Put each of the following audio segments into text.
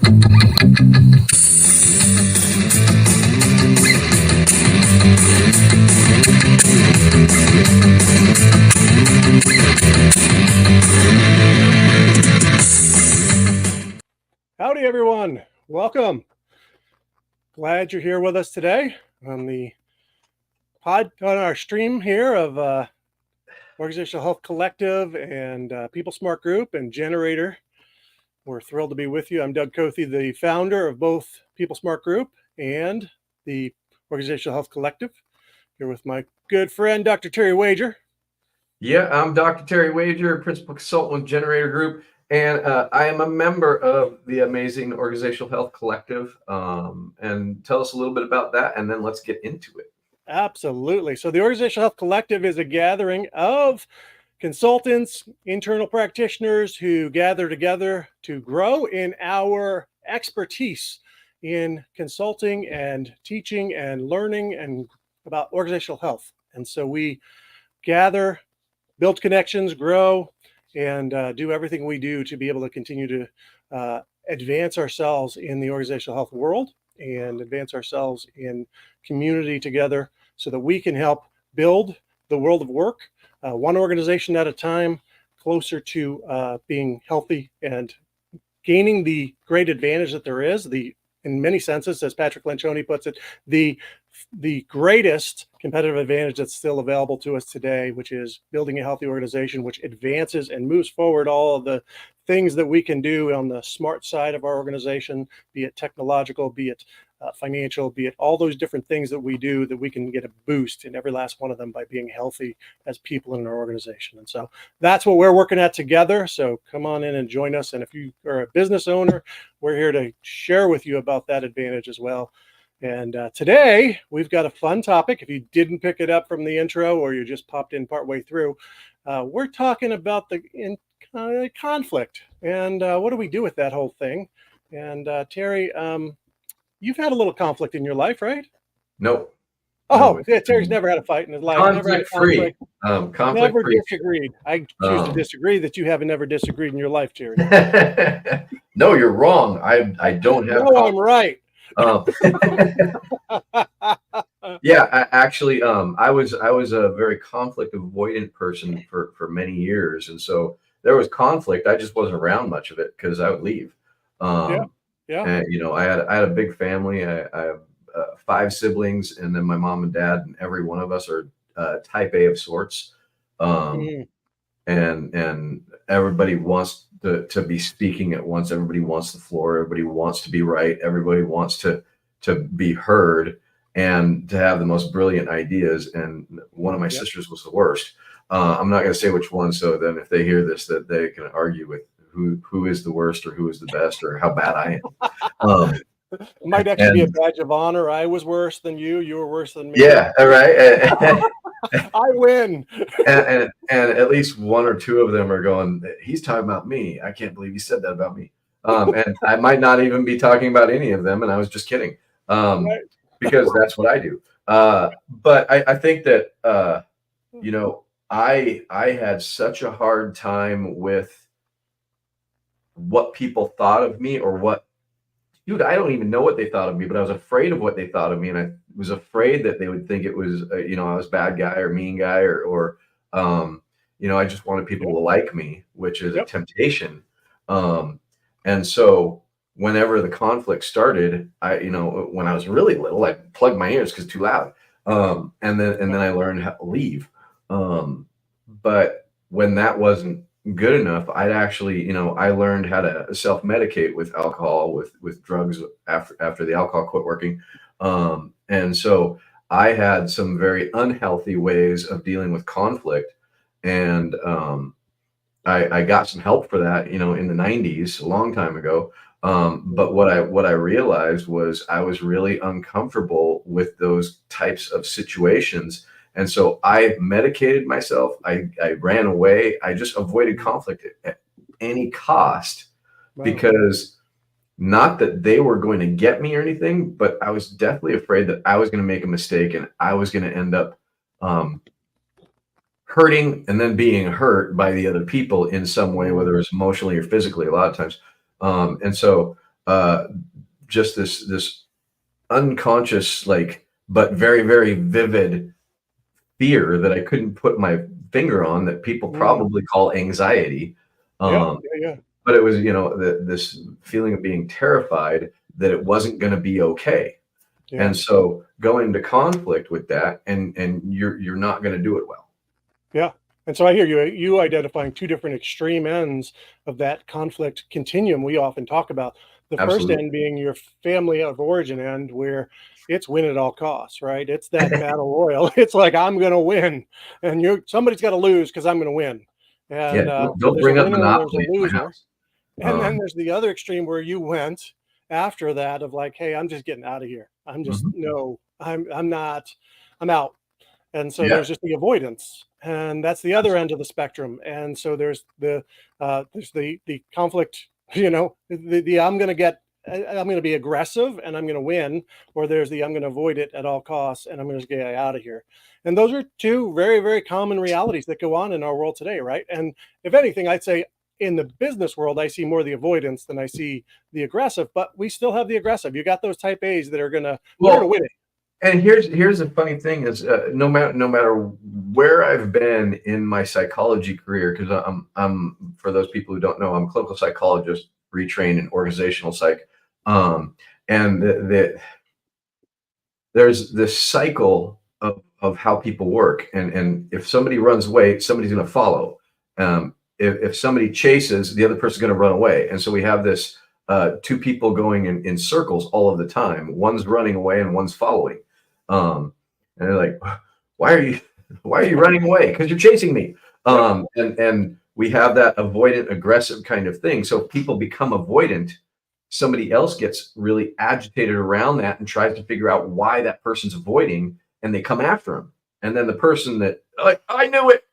Howdy, everyone. Welcome. Glad you're here with us today on our stream here of Organizational Health Collective and People Smart Group and Generator. We're thrilled to be with you. I'm Doug Cothe, the founder of both People Smart Group and the Organizational Health Collective. Here with my good friend, Dr. Terry Wager. Yeah, I'm Dr. Terry Wager, Principal Consultant with Generator Group, and I am a member of the amazing Organizational Health Collective. And tell us a little bit about that, and then let's get into it. Absolutely. So the Organizational Health Collective is a gathering of consultants, internal practitioners who gather together to grow in our expertise in consulting and teaching and learning and about organizational health. And so we gather, build connections, grow, and do everything we do to be able to continue to advance ourselves in the organizational health world and advance ourselves in community together so that we can help build the world of work, one organization at a time, closer to being healthy and gaining the great advantage that there is, in many senses, as Patrick Lencioni puts it, the greatest competitive advantage that's still available to us today, which is building a healthy organization, which advances and moves forward all of the things that we can do on the smart side of our organization, be it technological, be it financial, be it all those different things that we do, that we can get a boost in every last one of them by being healthy as people in our organization. And so that's what we're working at together. So come on in and join us. And if you are a business owner, we're here to share with you about that advantage as well. And today we've got a fun topic. If you didn't pick it up from the intro or you just popped in partway through, we're talking about the conflict and what do we do with that whole thing. And Terry, you've had a little conflict in your life, right? Nope. Oh, yeah, Terry's never had a fight in his life. Conflict-free. Never disagreed. I choose to disagree that you haven't never disagreed in your life, Terry. No, you're wrong. I don't have. No, I'm right. Yeah, actually, I was a very conflict avoidant person for many years, and so there was conflict. I just wasn't around much of it because I would leave. Yeah. And I had a big family. I have 5 siblings, and then my mom and dad, and every one of us are type A of sorts. And everybody wants to be speaking at once. Everybody wants the floor. Everybody wants to be right. Everybody wants to be heard and to have the most brilliant ideas. And one of my sisters was the worst. I'm not going to say which one, so then if they hear this, that they can argue with who is the worst or who is the best or how bad I am. It might actually be a badge of honor. I was worse than you. You were worse than me. Yeah, all right. I win. And at least 1 or 2 of them are going, he's talking about me. I can't believe he said that about me. And I might not even be talking about any of them. And I was just kidding. Right. Because that's what I do. But I think that, I had such a hard time with what people thought of me or I don't even know what they thought of me, but I was afraid of what they thought of me. And I was afraid that they would think it was, I was a bad guy or mean guy or I just wanted people to like me, which is a temptation. And so whenever the conflict started, when I was really little, I plugged my ears because it's too loud. And then I learned how to leave. But when that wasn't good enough, I'd actually, I learned how to self-medicate with alcohol, with drugs after the alcohol quit working. And so I had some very unhealthy ways of dealing with conflict. And I got some help for that, in the 90s, a long time ago. But what I realized was I was really uncomfortable with those types of situations. And so I medicated myself. I ran away. I just avoided conflict at any cost. Wow. Because not that they were going to get me or anything, but I was definitely afraid that I was going to make a mistake and I was going to end up hurting and then being hurt by the other people in some way, whether it's emotionally or physically, a lot of times. And so uh, just this unconscious, like, but very, very vivid fear that I couldn't put my finger on, that people Mm. probably call anxiety. Yeah, Um, yeah, yeah, but it was, this feeling of being terrified that it wasn't going to be okay. yeah. And so going to conflict with that, and you're not going to do it well. Yeah. And so I hear you identifying two different extreme ends of that conflict continuum we often talk about. The first Absolutely. end being your family of origin end, where it's win at all costs, right? It's that battle royal. It's like I'm going to win, and somebody's got to lose because I'm going to win. Yeah, And so don't there's a bring up winner and there's a Monopoly in my loser. house. And then Um, there's the other extreme where you went after that of like, hey, I'm just getting out of here. I'm just mhm. no, I'm not, I'm out. And so Yeah, there's just the avoidance, and that's the other end of the spectrum. And so there's the conflict, the I'm going to be aggressive and I'm going to win, or there's the I'm going to avoid it at all costs and I'm going to get out of here. And those are two very, very common realities that go on in our world today, right? And if anything, I'd say in the business world, I see more of the avoidance than I see the aggressive, but we still have the aggressive. You got those type A's that are they're gonna well, win it. and here's the funny thing is, no matter where I've been in my psychology career, because I'm for those people who don't know, I'm a clinical psychologist, retrained in organizational psych, um, and there's this cycle of how people work, and if somebody runs away, somebody's going to follow. If somebody chases, the other person's going to run away, and so we have this two people going in circles all of the time. One's running away and one's following, and they're like, "Why are you why are you running away? Because you're chasing me." Yep. And we have that avoidant aggressive kind of thing. So if people become avoidant, somebody else gets really agitated around that and tries to figure out why that person's avoiding, and they come after them. And then the person that, like, I knew it,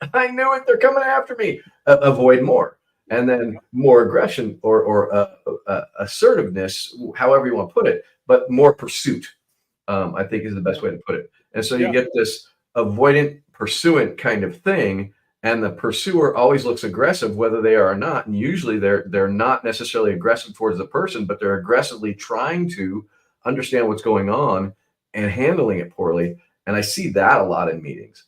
they're coming after me, avoid more. And then more aggression, or assertiveness, however you want to put it, but more pursuit, I think is the best Yeah. way to put it. And so you Yeah. get this avoidant pursuant kind of thing, and the pursuer always looks aggressive whether they are or not. And usually they're not necessarily aggressive towards the person, but they're aggressively trying to understand what's going on and handling it poorly. And I see that a lot in meetings.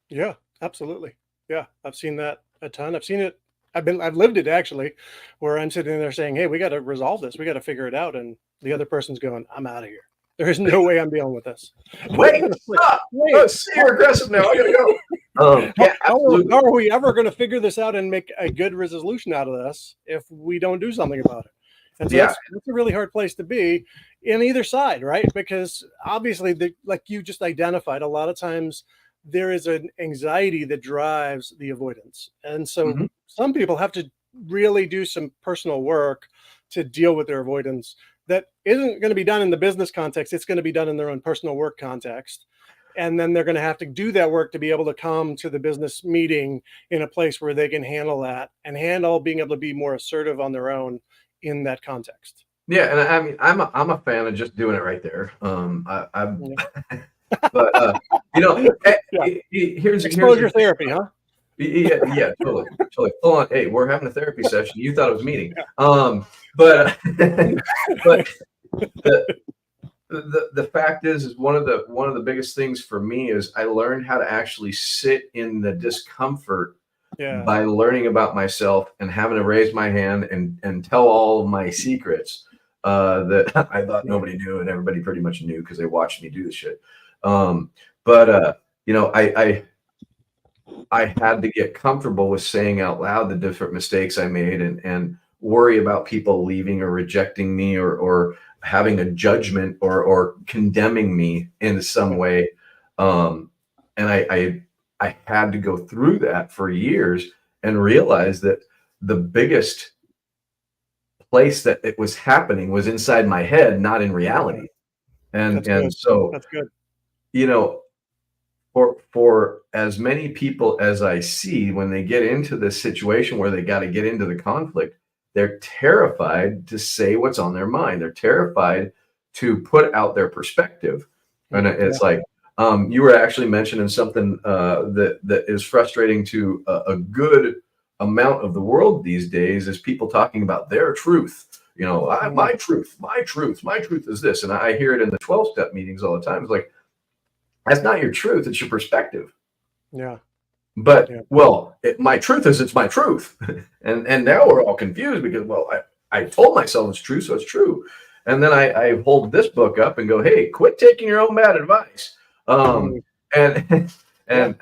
Yeah, absolutely. Yeah, I've seen that a ton. I've seen it. I've lived it actually, where I'm sitting there saying, "Hey, we got to resolve this. We got to figure it out," and the other person's going, "I'm out of here. There is no way I'm dealing with this." Wait, Like, stop. Oh, wait, see, you're aggressive now. I gotta go. Yeah, how absolutely. are we ever going to figure this out and make a good resolution out of this if we don't do something about it? And so Yeah. that's a really hard place to be in either side, right? Because obviously, like you just identified, a lot of times there is an anxiety that drives the avoidance, and so Mhm. some people have to really do some personal work to deal with their avoidance. That isn't going to be done in the business context. It's going to be done in their own personal work context, and then they're going to have to do that work to be able to come to the business meeting in a place where they can handle that and handle being able to be more assertive on their own in that context. Yeah, and I mean, I'm a fan of just doing it right there. I'm Yeah. But, Yeah. here's the Exposure thing. therapy, huh? Yeah, yeah, totally, totally. Full on. Hey, we're having a therapy session. You thought it was a meeting. Yeah. But but the the fact is one of the biggest things for me is I learned how to actually sit in the discomfort Yeah. by learning about myself and having to raise my hand and tell all of my secrets, that I thought Yeah. nobody knew, and everybody pretty much knew because they watched me do the shit. But you know, I had to get comfortable with saying out loud the different mistakes I made, and worry about people leaving or rejecting me, or having a judgment, or condemning me in some Yeah. way. Um, and I had to go through that for years and realize that the biggest place that it was happening was inside my head, not in Yeah. reality. And That's good. and so, That's good. you know, for as many people as I see, when they get into this situation where they got to get into the conflict, they're terrified to say what's on their mind. They're terrified to put out their perspective. And Yeah. it's like, you were actually mentioning something, that is frustrating to a good amount of the world these days, is people talking about their truth. My truth, my truth is this. And I hear it in the 12-step meetings all the time. It's like, that's not your truth. It's your perspective. Yeah. But Yeah. my truth is it's my truth, and now we're all confused because I told myself it's true, so it's true, and then I hold this book up and go, hey, quit taking your own bad advice, and Yeah.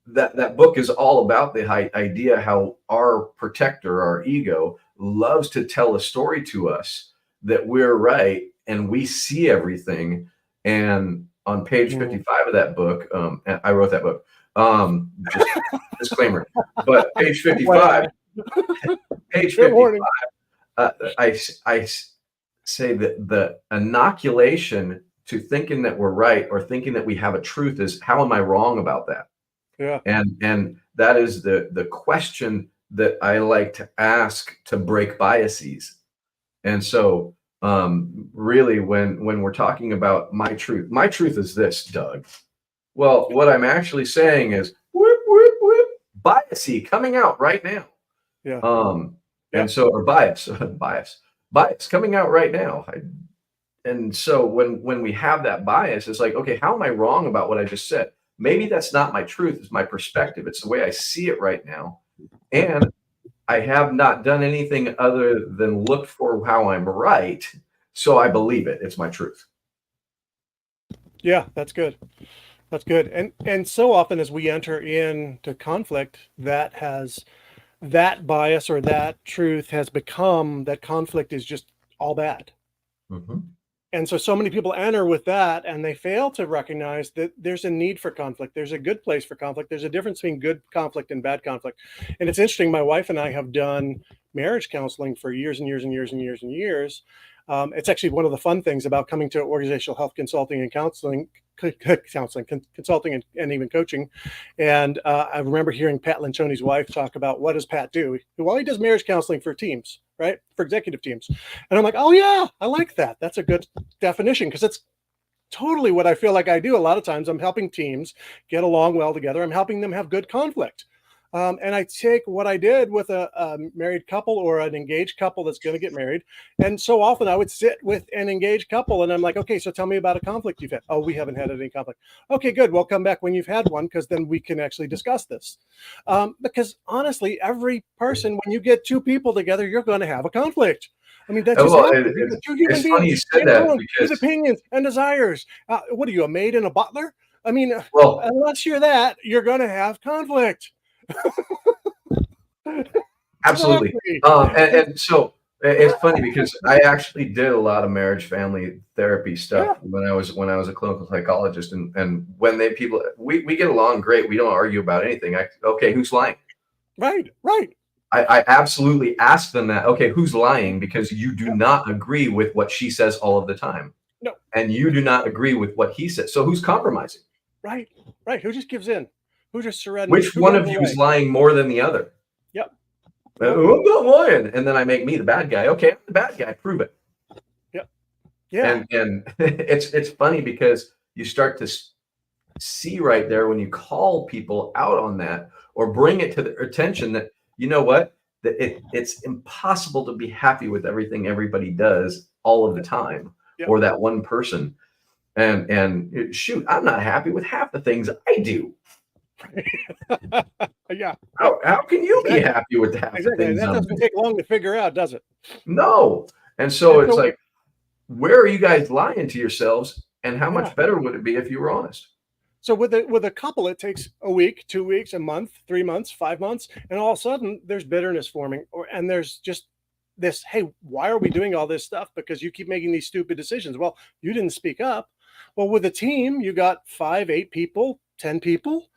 that book is all about the idea how our protector, our ego, loves to tell a story to us that we're right and we see everything, and on page 55 of that book, and I wrote that book. Just disclaimer, but page 55, page Good 55, morning. I say that the inoculation to thinking that we're right or thinking that we have a truth is, how am I wrong about that? Yeah. And that is the question that I like to ask to break biases. And so really when we're talking about my truth is this, Doug. Well, what I'm actually saying is whoop, whoop, whoop, biasy coming out right now. Yeah. And so, or bias coming out right now. And so when we have that bias, it's like, okay, how am I wrong about what I just said? Maybe that's not my truth. It's my perspective. It's the way I see it right now. And I have not done anything other than look for how I'm right. So I believe it. It's my truth. Yeah, that's good. That's good. And so often as we enter into conflict, that bias or that truth has become that conflict is just all bad. Mm-hmm. And so many people enter with that and they fail to recognize that there's a need for conflict. There's a good place for conflict. There's a difference between good conflict and bad conflict. And it's interesting. My wife and I have done marriage counseling for years and years and years and years and years. It's actually one of the fun things about coming to organizational health consulting and consulting and even coaching. And I remember hearing Pat Lencioni's wife talk about, what does Pat do? Well, he does marriage counseling for teams, right? For executive teams. And I'm like, oh yeah, I like that. That's a good definition, because it's totally what I feel like I do. A lot of times I'm helping teams get along well together. I'm helping them have good conflict. And I take what I did with a married couple or an engaged couple that's going to get married. And so often I would sit with an engaged couple and I'm like, okay, so tell me about a conflict you've had. Oh, we haven't had any conflict. Okay, good. Well, come back when you've had one, because then we can actually discuss this. Because honestly, every person, when you get two people together, you're going to have a conflict. I mean, that's just happens. You got two human it's funny you beings said that with because opinions and desires. What are you, a maid and a butler? I mean, well, unless you're that, you're going to have conflict. absolutely. Exactly. And so it's funny because I actually did a lot of marriage family therapy stuff when I was a clinical psychologist, and when we get along great. We don't argue about anything. Okay, who's lying? Right. I absolutely ask them that. Okay, who's lying? Because you do not agree with what she says all of the time. No. And you do not agree with what he says. So who's compromising? Right. Who just gives in? Who just surrenders? Which one of you is lying more than the other? Yep. I'm not lying. And then I make me the bad guy. Okay, I'm the bad guy. Prove it. Yep. Yeah. And it's funny because you start to see right there when you call people out on that or bring it to their attention that, you know what, that it's impossible to be happy with everything everybody does all of the time, or that one person. And shoot, I'm not happy with half the things I do. Yeah. How can you be happy with half the things? That doesn't take long to figure out, does it? No. And so it's like, where are you guys lying to yourselves? And how much better would it be if you were honest? So with a couple, it takes a week, 2 weeks, a month, 3 months, 5 months, and all of a sudden there's bitterness forming, and there's just this, hey, why are we doing all this stuff? Because you keep making these stupid decisions. Well, you didn't speak up. Well, with a team, you got 5, 8 people, 10 people.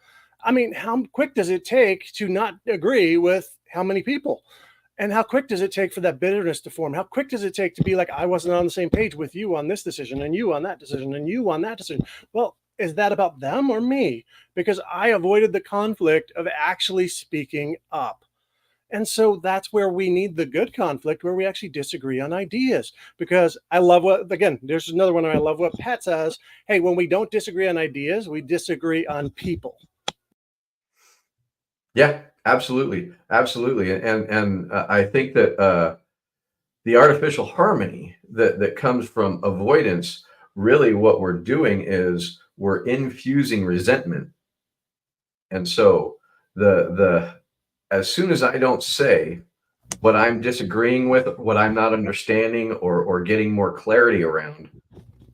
I mean, how quick does it take to not agree with how many people? And how quick does it take for that bitterness to form? How quick does it take to be like, I wasn't on the same page with you on this decision, and you on that decision, and you on that decision? Well, is that about them or me? Because I avoided the conflict of actually speaking up. And so that's where we need the good conflict, where we actually disagree on ideas. Because I love there's another one. I love what Pat says. Hey, when we don't disagree on ideas, we disagree on people. Yeah, absolutely. And I think that the artificial harmony that comes from avoidance, really what we're doing is we're infusing resentment. And so the as soon as I don't say what I'm disagreeing with, what I'm not understanding or getting more clarity around,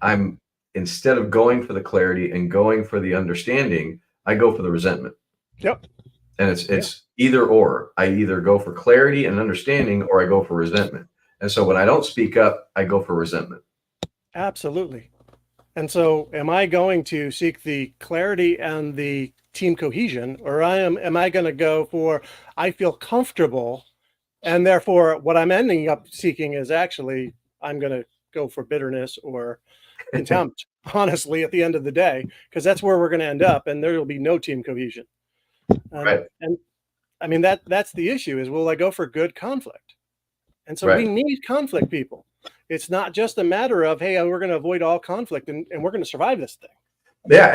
I'm instead of going for the clarity and going for the understanding, I go for the resentment. Yep. And it's either or. I either go for clarity and understanding or I go for resentment. And so when I don't speak up, I go for resentment. Absolutely. And so am I going to seek the clarity and the team cohesion, or am I going to go for I feel comfortable, and therefore what I'm ending up seeking is actually I'm going to go for bitterness or contempt, honestly, at the end of the day, because that's where we're going to end up, and there will be no team cohesion. Right. And I mean that's the issue is, will I go for good conflict? And so we Right. need conflict, people. It's not just a matter of, hey, we're going to avoid all conflict and we're going to survive this thing. Yeah.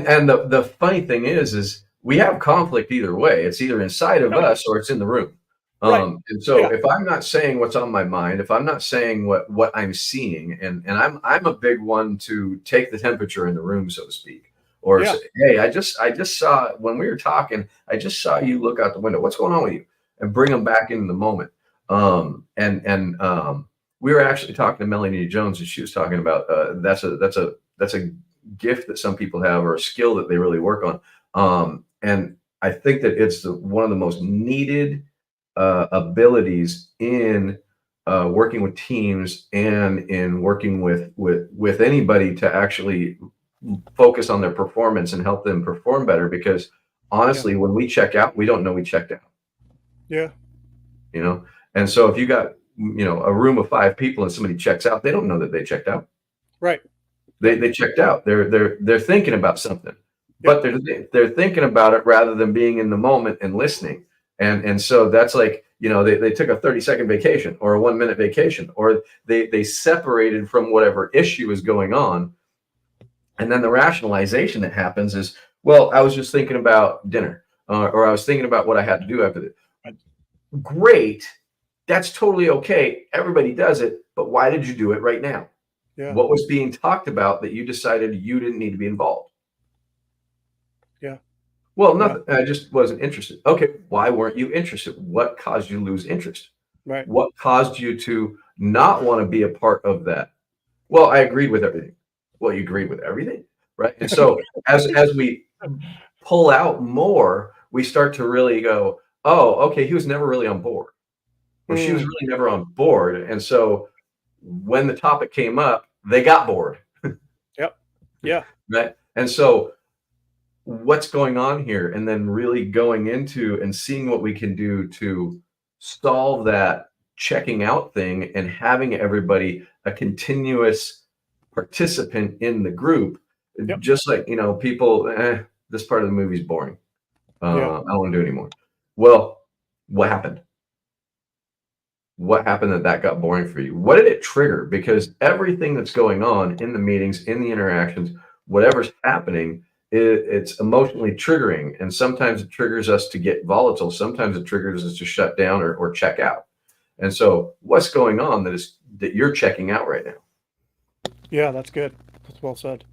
And the funny thing is we have conflict either way. It's either inside of us or it's in the room. Right. And so Yeah. if I'm not saying what's on my mind, if I'm not saying what I'm seeing, and I'm a big one to take the temperature in the room, so to speak, or Yeah. say, hey, I just saw when we were talking, I just saw you look out the window. What's going on with you? And bring them back into the moment. We were actually talking to Melanie Jones, and she was talking about that's a gift that some people have or a skill that they really work on. And I think that it's one of the most needed abilities in working with teams and in working with anybody to actually focus on their performance and help them perform better. Because honestly, when we check out, we don't know we checked out. Yeah. And so if you got a room of 5 people and somebody checks out, they don't know that they checked out. Right. They checked out. They're thinking about something, but they're thinking about it rather than being in the moment and listening. And so that's like, they took a 30-second vacation or a 1-minute vacation, or they separated from whatever issue is going on. And then the rationalization that happens is, well, I was just thinking about dinner, or I was thinking about what I had to do after this. Great. That's totally okay. Everybody does it. But why did you do it right now? Yeah. What was being talked about that you decided you didn't need to be involved? Yeah. Well, nothing. I just wasn't interested. Okay. Why weren't you interested? What caused you to lose interest? Right. What caused you to not want to be a part of that? Well, I agreed with everything. Well, you agreed with everything, right? And so as we pull out more, we start to really go, oh, okay, he was never really on board, or she was really never on board. And so when the topic came up, they got bored. Yep. Yeah. Right. And so what's going on here? And then really going into and seeing what we can do to solve that checking out thing and having everybody a continuous participant in the group. Yep. Just like, people, this part of the movie's boring. I don't want to do it anymore. Well, what happened? What happened that got boring for you? What did it trigger? Because everything that's going on in the meetings, in the interactions, whatever's happening, it's emotionally triggering. And sometimes it triggers us to get volatile. Sometimes it triggers us to shut down or check out. And so what's going on that you're checking out right now? Yeah, that's good. That's well said.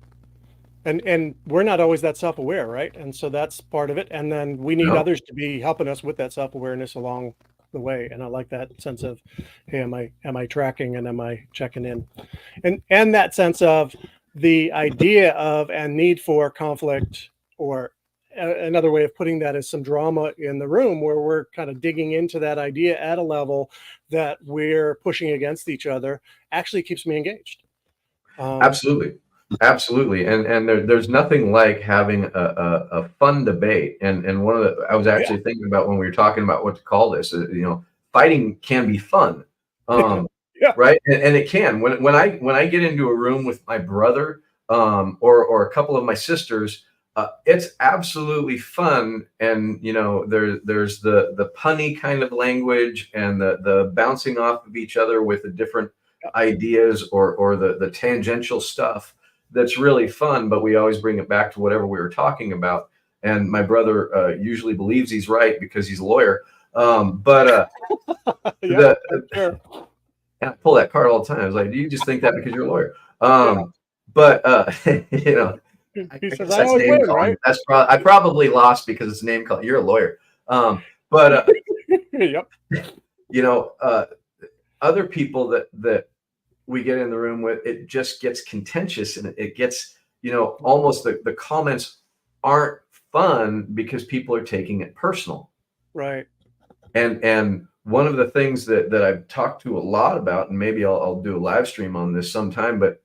And we're not always that self-aware, right? And so that's part of it. And then we need others to be helping us with that self-awareness along the way. And I like that sense of, hey, am I tracking and am I checking in? And that sense of the idea of and need for conflict, or another way of putting that is some drama in the room where we're kind of digging into that idea at a level that we're pushing against each other, actually keeps me engaged. Absolutely. And there's nothing like having a fun debate. And I was actually thinking about when we were talking about what to call this, fighting can be fun. Right. And it can, when I get into a room with my brother, or a couple of my sisters, it's absolutely fun. And, there's the punny kind of language and the bouncing off of each other with the different ideas or the tangential stuff that's really fun, but we always bring it back to whatever we were talking about. And my brother usually believes he's right because he's a lawyer. And I pull that card all the time. I was like, do you just think that because you're a lawyer? Yeah. But you know, I He says, guess I that's always name win, calling. right? That's I probably lost because it's name calling. You're a lawyer. But Yep. you know, other people that we get in the room with, it just gets contentious, and it gets, almost the comments aren't fun because people are taking it personal. Right. And one of the things that I've talked to a lot about, and maybe I'll do a live stream on this sometime, but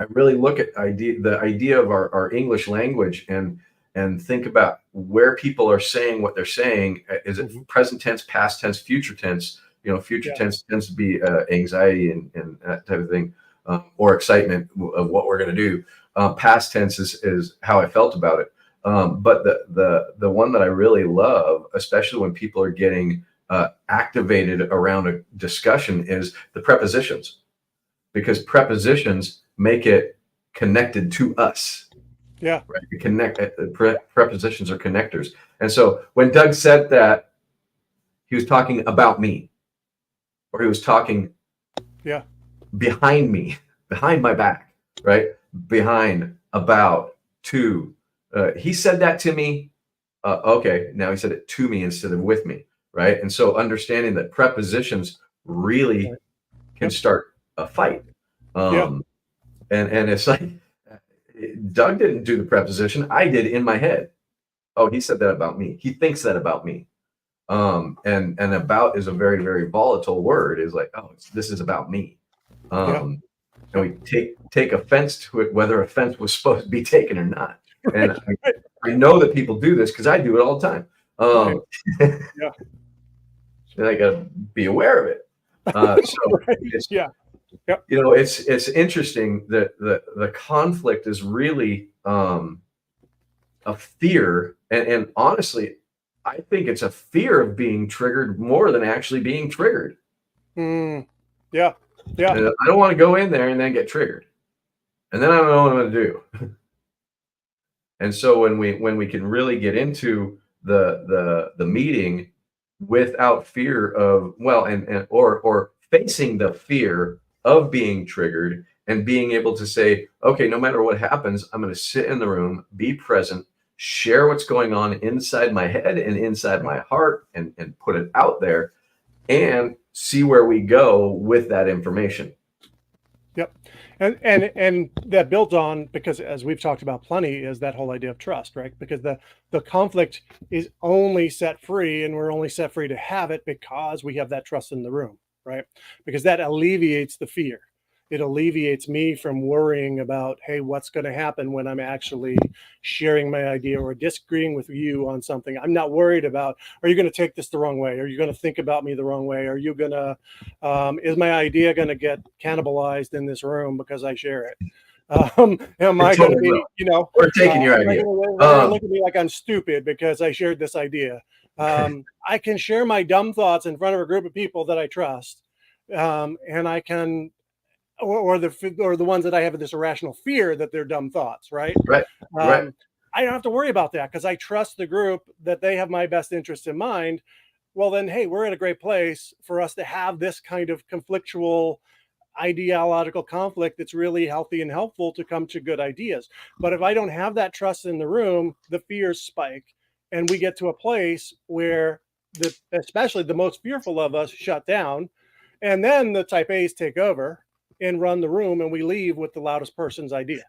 I really look at the idea of our English language, and think about where people are saying what they're saying. Is it Mhm. present tense, past tense, future tense? Future Yeah. tense tends to be anxiety and that type of thing, or excitement of what we're going to do. Past tense is how I felt about it. But the one that I really love, especially when people are getting activated around a discussion, is the prepositions, because prepositions make it connected to us, Yeah. right? Prepositions are connectors. And so when Doug said that, he was talking about me, or he was talking Yeah. behind me, behind my back, right? Behind, about, to. He said that to me. Okay, now he said it to me instead of with me, right? And so understanding that prepositions really Right. can Yep. start a fight. Yeah. And it's like, Doug didn't do the preposition. I did in my head. Oh, he said that about me. He thinks that about me. And about is a very, very volatile word. Is like, oh, this is about me. Yeah. And we take offense to it, whether offense was supposed to be taken or not. And Right. I know that people do this because I do it all the time. Right. Yeah. And I got to be aware of it. So Right. it's, Yeah. Yep. it's interesting that the conflict is really a fear, and honestly, I think it's a fear of being triggered more than actually being triggered. Mm. Yeah. Yeah. And I don't want to go in there and then get triggered, and then I don't know what I'm going to do. And so when we can really get into the meeting without fear of, well, and or facing the fear of being triggered, and being able to say, okay, no matter what happens, I'm going to sit in the room, be present, share what's going on inside my head and inside my heart, and put it out there, and see where we go with that information. Yep. And that builds on, because as we've talked about plenty, is that whole idea of trust, right? Because the conflict is only set free, and we're only set free to have it because we have that trust in the room, right? Because that alleviates the fear. It alleviates me from worrying about, hey, what's going to happen when I'm actually sharing my idea or disagreeing with you on something. I'm not worried about, are you going to take this the wrong way? Are you going to think about me the wrong way? Are you going to is my idea going to get cannibalized in this room because I share it? Am It I going to totally will. be, We're taking your they're idea. going to look at me like I'm stupid because I shared this idea. I can share my dumb thoughts in front of a group of people that I trust, and I can, or the ones that I have this irrational fear that they're dumb thoughts, right? Right, right. I don't have to worry about that because I trust the group that they have my best interest in mind. Well, then, hey, we're in a great place for us to have this kind of conflictual ideological conflict that's really healthy and helpful to come to good ideas. But if I don't have that trust in the room, the fears spike, and we get to a place where especially the most fearful of us shut down, and then the type A's take over and run the room, and we leave with the loudest person's idea.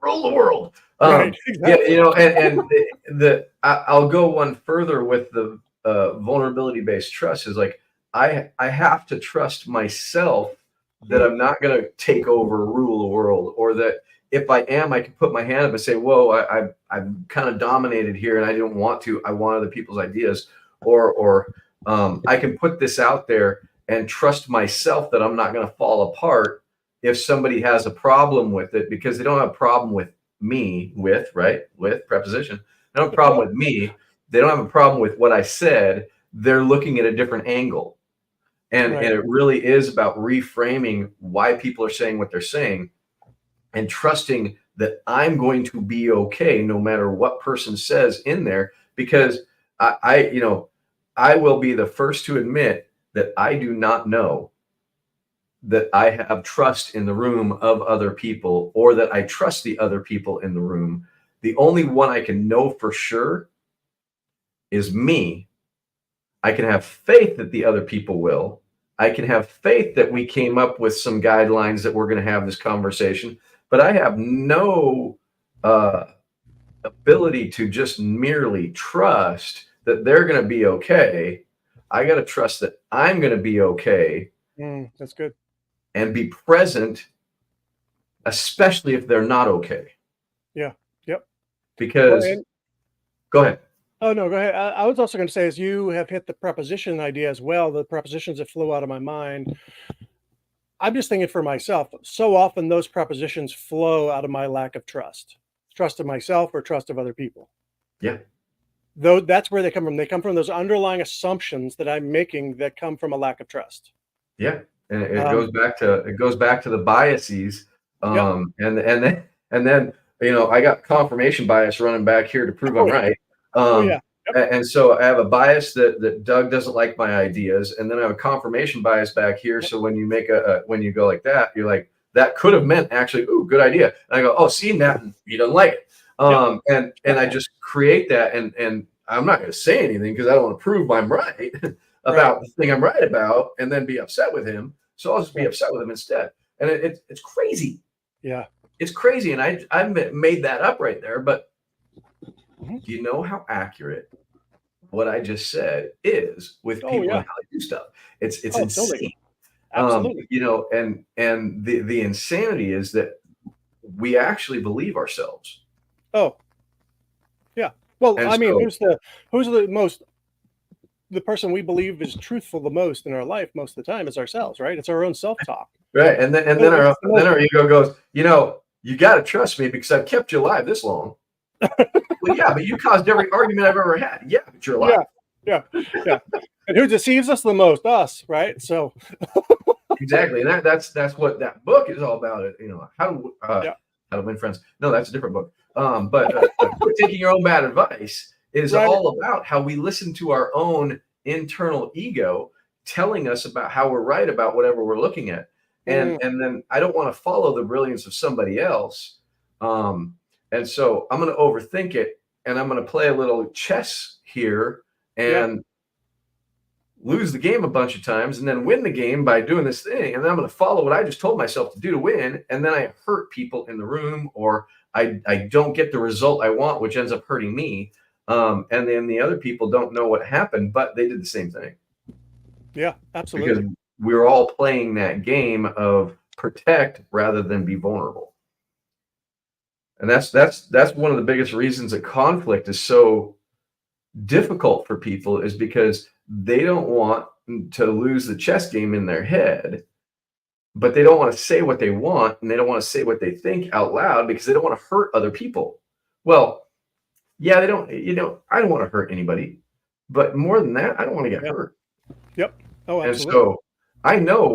Rule the world. Right, Yeah, exactly. I'll go one further with the vulnerability based trust. Is like, I have to trust myself that I'm not going to take over, rule the world, or that if I am, I can put my hand up and say, "Whoa, I'm kind of dominated here, and I didn't want to. I want other people's ideas," or I can put this out there and trust myself that I'm not going to fall apart if somebody has a problem with it, because they don't have a problem with me, with preposition. They don't have a problem with me. They don't have a problem with what I said. They're looking at a different angle. And Right. it really is about reframing why people are saying what they're saying, and trusting that I'm going to be okay no matter what person says in there, because I will be the first to admit that I do not know that I have trust in the room of other people, or that I trust the other people in the room. The only one I can know for sure is me. I can have faith that the other people will. I can have faith that we came up with some guidelines that we're going to have this conversation, but I have no ability to just merely trust that they're going to be okay. I got to trust that I'm going to be okay That's good. and be present, especially if they're not okay. Yeah. Yep. Well, Because, go ahead. oh no, go ahead. I was also going to say, as you have hit the preposition idea as well, the prepositions that flew out of my mind. I'm just thinking for myself. So often those prepositions flow out of my lack of trust of myself or trust of other people. Yeah. Though that's where they come from. They come from those underlying assumptions that I'm making that come from a lack of trust. Yeah. And it Um, goes back to the biases. yep. And then I got confirmation bias running back here to prove I'm Oh, right. oh yeah. Yep. And so I have a bias that Doug doesn't like my ideas, and then I have a confirmation bias back here. Yep. So when you make when you go like that, you're like, that could have meant actually, ooh, good idea. And I go, oh, see, Matt, he doesn't like it. And I just create that, and I'm not going to say anything because I don't want to prove I'm right about the thing I'm right about, and then be upset with him. So I'll just be upset with him instead. And it's crazy. Yeah. It's crazy, and I made that up right there. But do you know how accurate what I just said is with people and how they do stuff? It's insane. Totally. Absolutely. And the insanity is that we actually believe ourselves. Oh, yeah. Well, And I mean, so, who's the person we believe is truthful the most in our life most of the time is ourselves, right? It's our own self-talk. right, and then our ego goes, you got to trust me because I've kept you alive this long. Well, yeah, but you caused every argument I've ever had. Yeah, but you're alive. Yeah. And who deceives us the most? Us, right? So exactly, and that's what that book is all about. How to win friends. No, that's a different book. But taking your own bad advice is all about how we listen to our own internal ego telling us about how we're right about whatever we're looking at. And then I don't want to follow the brilliance of somebody else. And so I'm going to overthink it, and I'm going to play a little chess here and lose the game a bunch of times and then win the game by doing this thing. And then I'm going to follow what I just told myself to do to win. And then I hurt people in the room, or I don't get the result I want, which ends up hurting me. And then the other people don't know what happened, but they did the same thing. Yeah, absolutely. Because we're all playing that game of protect rather than be vulnerable. And that's one of the biggest reasons that conflict is so difficult for people, is because they don't want to lose the chess game in their head, but they don't want to say what they want, and they don't want to say what they think out loud because they don't want to hurt other people. Well, yeah, I don't want to hurt anybody, but more than that, I don't want to get hurt. Yep. Oh, absolutely. And so I know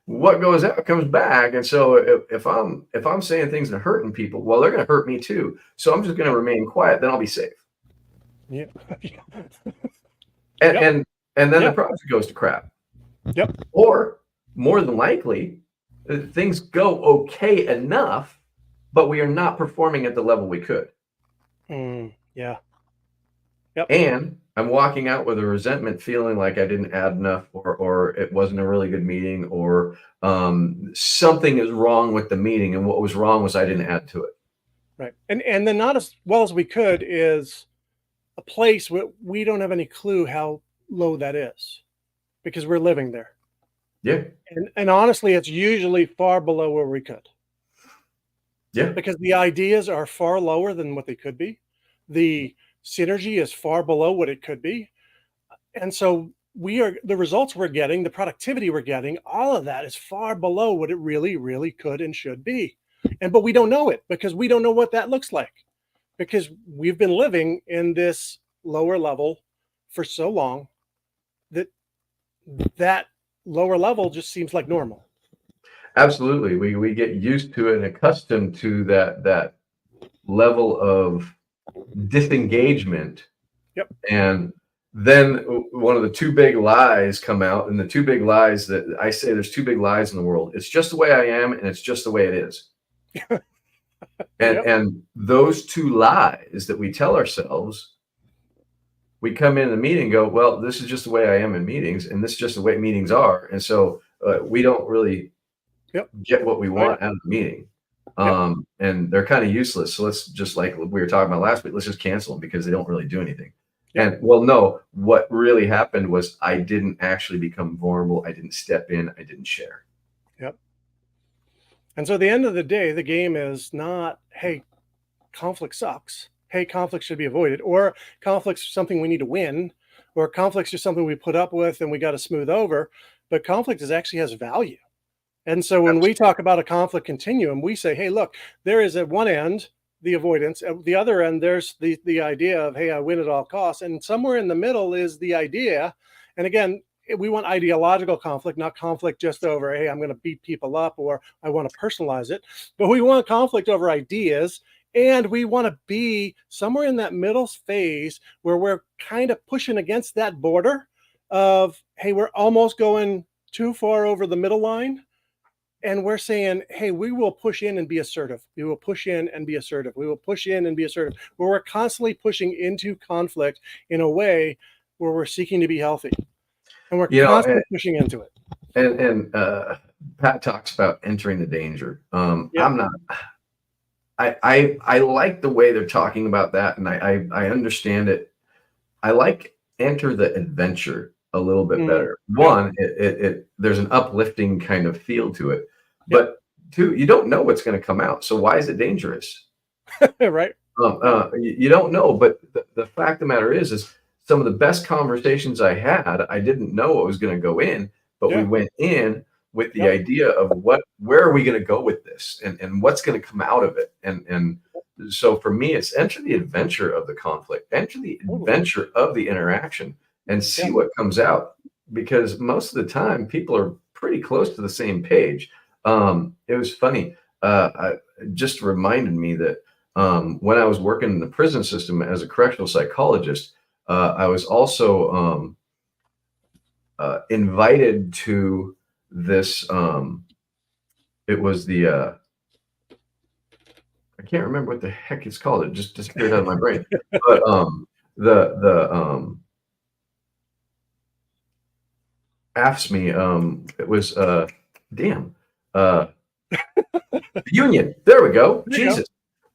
what goes out comes back. And so if I'm saying things and hurting people, well, they're going to hurt me too. So I'm just going to remain quiet. Then I'll be safe. Yeah. And then the project goes to crap. Yep. Or more than likely, things go okay enough, but we are not performing at the level we could. Yeah. Yep. And I'm walking out with a resentment, feeling like I didn't add enough, or it wasn't a really good meeting, or something is wrong with the meeting, and what was wrong was I didn't add to it. Right. And then not as well as we could is a place where we don't have any clue how low that is because we're living there. Yeah. And honestly, it's usually far below where we could. Yeah. Because the ideas are far lower than what they could be. The synergy is far below what it could be. And so the results we're getting, the productivity we're getting, all of that is far below what it really, really could and should be. But we don't know it because we don't know what that looks like, because we've been living in this lower level for so long that lower level just seems like normal. Absolutely. We get used to it and accustomed to that level of disengagement. Yep. And then one of the two big lies come out, and the two big lies that I say, there's two big lies in the world. It's just the way I am, and it's just the way it is. Yep. And those two lies that we tell ourselves, we come in the meeting and go, well, this is just the way I am in meetings, and this is just the way meetings are. And so we don't really Yep. get what we want Right. out of the meeting. Yep. And they're kind of useless. So let's just, like we were talking about last week, let's just cancel them because they don't really do anything. Yep. And well, no, what really happened was I didn't actually become vulnerable. I didn't step in. I didn't share. Yep. And so at the end of the day, the game is not, hey, conflict sucks. Hey, conflict should be avoided, or conflict's something we need to win, or conflict's just something we put up with and we got to smooth over. But conflict actually has value. And so when we talk about a conflict continuum, we say, hey, look, there is at one end the avoidance, at the other end, there's the idea of, hey, I win at all costs. And somewhere in the middle is the idea. And again, we want ideological conflict, not conflict just over, hey, I'm going to beat people up, or I want to personalize it. But we want conflict over ideas. And we want to be somewhere in that middle phase where we're kind of pushing against that border of, hey, we're almost going too far over the middle line. And we're saying, hey, we will push in and be assertive. We will push in and be assertive. We will push in and be assertive. Where we're constantly pushing into conflict in a way where we're seeking to be healthy. And we're constantly pushing into it. And Pat talks about entering the danger. I'm not. I like the way they're talking about that, and I understand it. I like enter the adventure a little bit better. One, there's an uplifting kind of feel to it, but two, you don't know what's going to come out. So why is it dangerous? Right. You don't know, but the fact of the matter is some of the best conversations I had, I didn't know what was going to go in, but we went in with the idea of where are we going to go with this, and what's going to come out of it. And so for me, it's enter the adventure of the conflict, enter the adventure of the interaction, and see what comes out. Because most of the time, people are pretty close to the same page. It was funny. It just reminded me that when I was working in the prison system as a correctional psychologist, I was also invited to this. It was the I can't remember what the heck it's called. It just disappeared out of my brain. But the AFSCME, it was union. There we go. Jesus.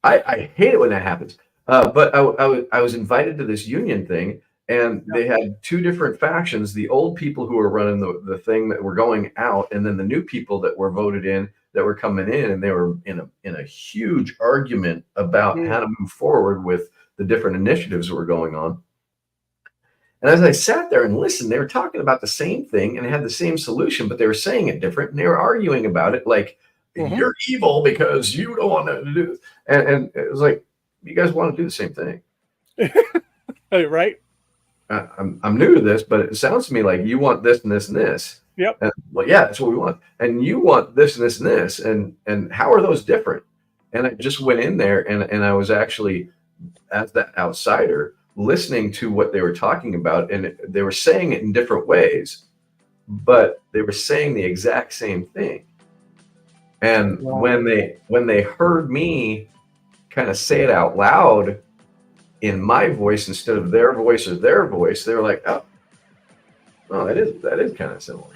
I hate it when that happens. But I was invited to this union thing, and they had two different factions: the old people who were running the thing that were going out, and then the new people that were voted in that were coming in, and they were in a huge argument about how to move forward with the different initiatives that were going on. And as I sat there and listened, they were talking about the same thing and had the same solution, but they were saying it different, and they were arguing about it like, you're evil because you don't want to do it. And it was like, you guys want to do the same thing. Right. I'm new to this, but it sounds to me like you want this and this and this. Yep. And, well, yeah, that's what we want. And you want this and this and this. And how are those different? And I just went in there, and I was actually, as that outsider, listening to what they were talking about. And they were saying it in different ways, but they were saying the exact same thing. And when they heard me kind of say it out loud in my voice instead of their voice or their voice, they were like, oh, that is kind of similar.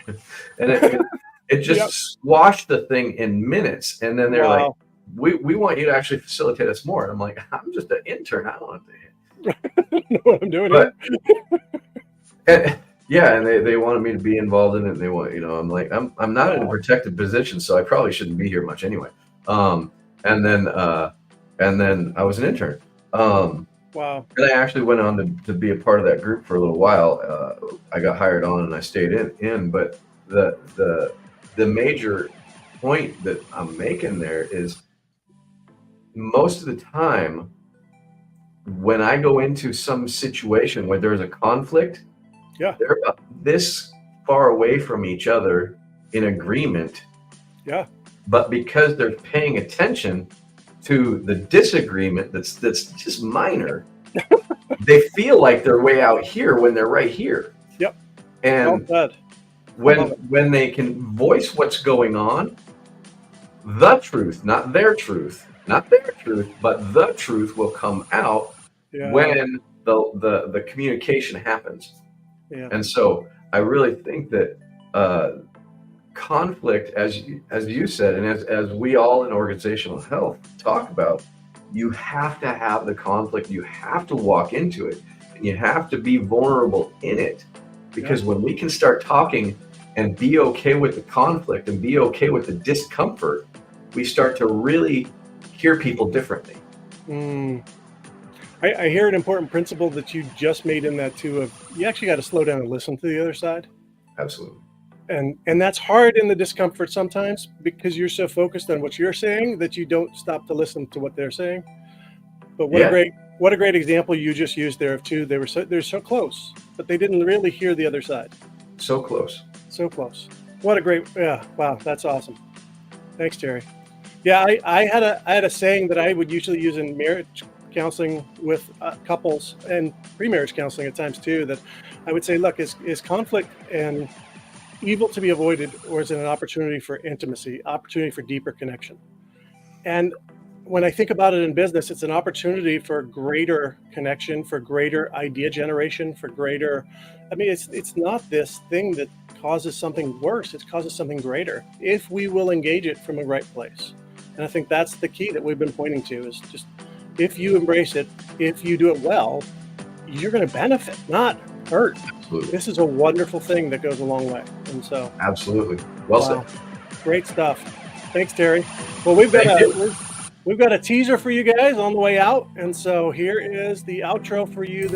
And it just squashed the thing in minutes. And then they're like, we want you to actually facilitate us more. And I'm like, I'm just an intern. I don't know what I'm doing here. And they wanted me to be involved in it. And they want, I'm like, I'm not in a protected position, so I probably shouldn't be here much anyway. And then I was an intern. Wow. And I actually went on to be a part of that group for a little while. I got hired on and I stayed in. But the major point that I'm making there is most of the time when I go into some situation where there's a conflict, they're about this far away from each other in agreement. Yeah. But because they're paying attention to the disagreement that's just minor, they feel like they're way out here when they're right here. Yep. Well And said. when they can voice what's going on, the truth, not their truth, but the truth will come out Yeah. when the communication happens. Yeah. And so I really think that conflict, as you said, and as we all in organizational health talk about, you have to have the conflict, you have to walk into it, and you have to be vulnerable in it. Because when we can start talking and be okay with the conflict and be okay with the discomfort, we start to really hear people differently. I hear an important principle that you just made in that too, of you actually got to slow down and listen to the other side. Absolutely. And that's hard in the discomfort sometimes because you're so focused on what you're saying that you don't stop to listen to what they're saying. But what a great example you just used there of two. They're so close, but they didn't really hear the other side. So close. So close. What a great, wow, that's awesome. Thanks, Terry. Yeah, I had a saying that I would usually use in marriage counseling with couples and pre-marriage counseling at times too, that I would say, look, is conflict and evil to be avoided, or is it an opportunity for intimacy, opportunity for deeper connection? And when I think about it in business, it's an opportunity for greater connection, for greater idea generation, for greater, I mean, it's not this thing that causes something worse, it causes something greater if we will engage it from a right place. And I think that's the key that we've been pointing to, is just, if you embrace it, if you do it well, you're going to benefit, not hurt. Absolutely. This is a wonderful thing that goes a long way. And so, absolutely. Well said. Great stuff. Thanks, Terry. Well, we've got a teaser for you guys on the way out. And so here is the outro for you.